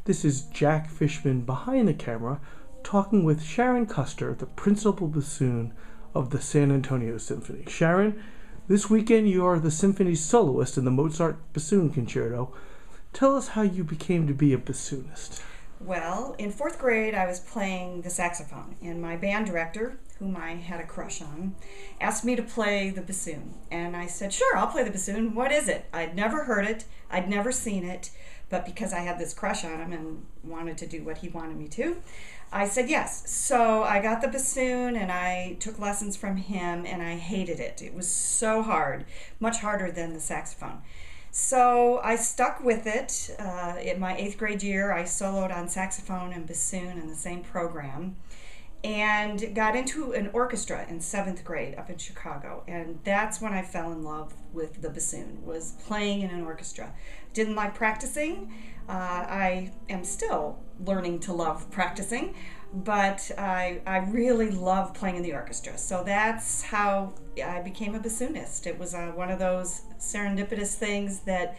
This is Jack Fishman behind the camera talking with Sharon Kuster, the principal bassoon of the San Antonio Symphony. Sharon, this weekend you are the symphony's soloist in the Mozart Bassoon Concerto. Tell us how you became to be a bassoonist. Well, in fourth grade, I was playing the saxophone, and my band director, whom I had a crush on, asked me to play the bassoon. And I said, sure, I'll play the bassoon. What is it? I'd never heard it. I'd never seen it. But because I had this crush on him and wanted to do what he wanted me to, I said yes. So I got the bassoon and I took lessons from him, and I hated it. It was so hard, much harder than the saxophone. So I stuck with it. In my 8th grade year, I soloed on saxophone and bassoon in the same program, and got into an orchestra in 7th grade up in Chicago. And that's when I fell in love with the bassoon, was playing in an orchestra. Didn't like practicing. I am still learning to love practicing, but I really love playing in the orchestra. So that's how I became a bassoonist. It was one of those serendipitous things that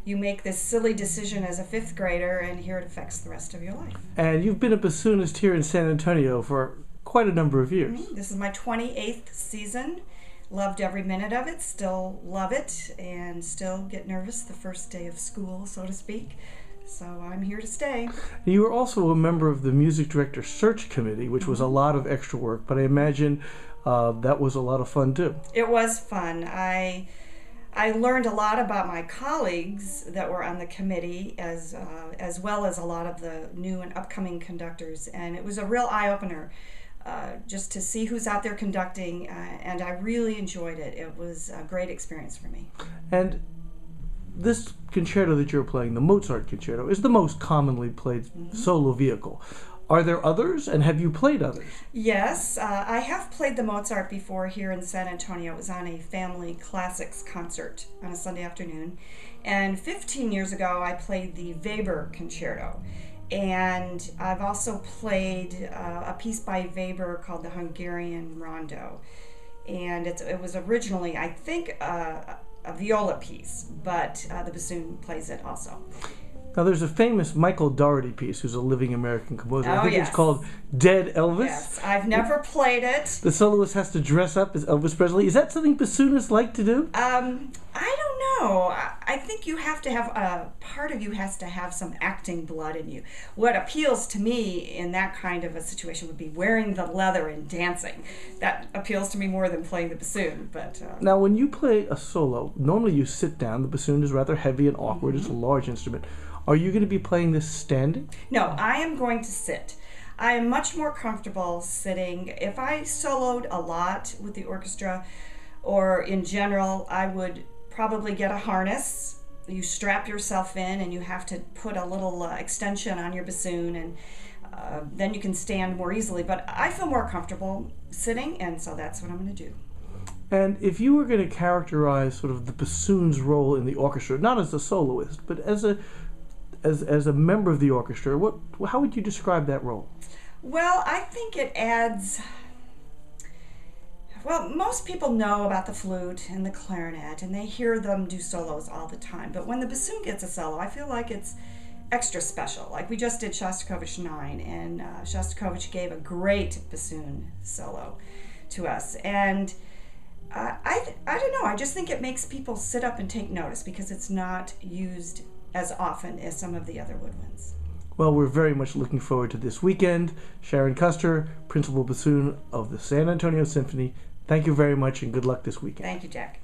you make this silly decision as a 5th grader, and here it affects the rest of your life. And you've been a bassoonist here in San Antonio for quite a number of years. This is my 28th season. Loved every minute of it, still love it, and still get nervous the first day of school, so to speak. So I'm here to stay. You were also a member of the Music Director Search Committee, which was a lot of extra work, but I imagine that was a lot of fun too. It was fun. I learned a lot about my colleagues that were on the committee, as well as a lot of the new and upcoming conductors, and it was a real eye-opener just to see who's out there conducting, and I really enjoyed it. It was a great experience for me. And this concerto that you're playing, the Mozart Concerto, is the most commonly played solo vehicle. Are there others, and have you played others? Yes, I have played the Mozart before here in San Antonio. It was on a family classics concert on a Sunday afternoon. And 15 years ago, I played the Weber Concerto. And I've also played a piece by Weber called the Hungarian Rondo. And it was originally, I think, a viola piece, but the bassoon plays it also. Now, there's a famous Michael Dougherty piece, who's a living American composer. I think yes. It's called Dead Elvis. Yes, I've never played it. The soloist has to dress up as Elvis Presley. Is that something bassoonists like to do? I don't know. I think you have to have, part of you has to have some acting blood in you. What appeals to me in that kind of a situation would be wearing the leather and dancing. That appeals to me more than playing the bassoon. But now, when you play a solo, normally you sit down. The bassoon is rather heavy and awkward. It's a large instrument. Are you going to be playing this standing? No, I am going to sit. I am much more comfortable sitting. If I soloed a lot with the orchestra, or in general, I would probably get a harness. You strap yourself in, and you have to put a little extension on your bassoon, and then you can stand more easily. But I feel more comfortable sitting, and so that's what I'm going to do. And if you were going to characterize sort of the bassoon's role in the orchestra, not as a soloist, but as a member of the orchestra, how would you describe that role? Well, I think it adds... Well, most people know about the flute and the clarinet, and they hear them do solos all the time. But when the bassoon gets a solo, I feel like it's extra special. Like we just did Shostakovich 9, and Shostakovich gave a great bassoon solo to us. And I don't know, I just think it makes people sit up and take notice because it's not used as often as some of the other woodwinds. Well, we're very much looking forward to this weekend. Sharon Kuster, principal bassoon of the San Antonio Symphony, thank you very much and good luck this weekend. Thank you, Jack.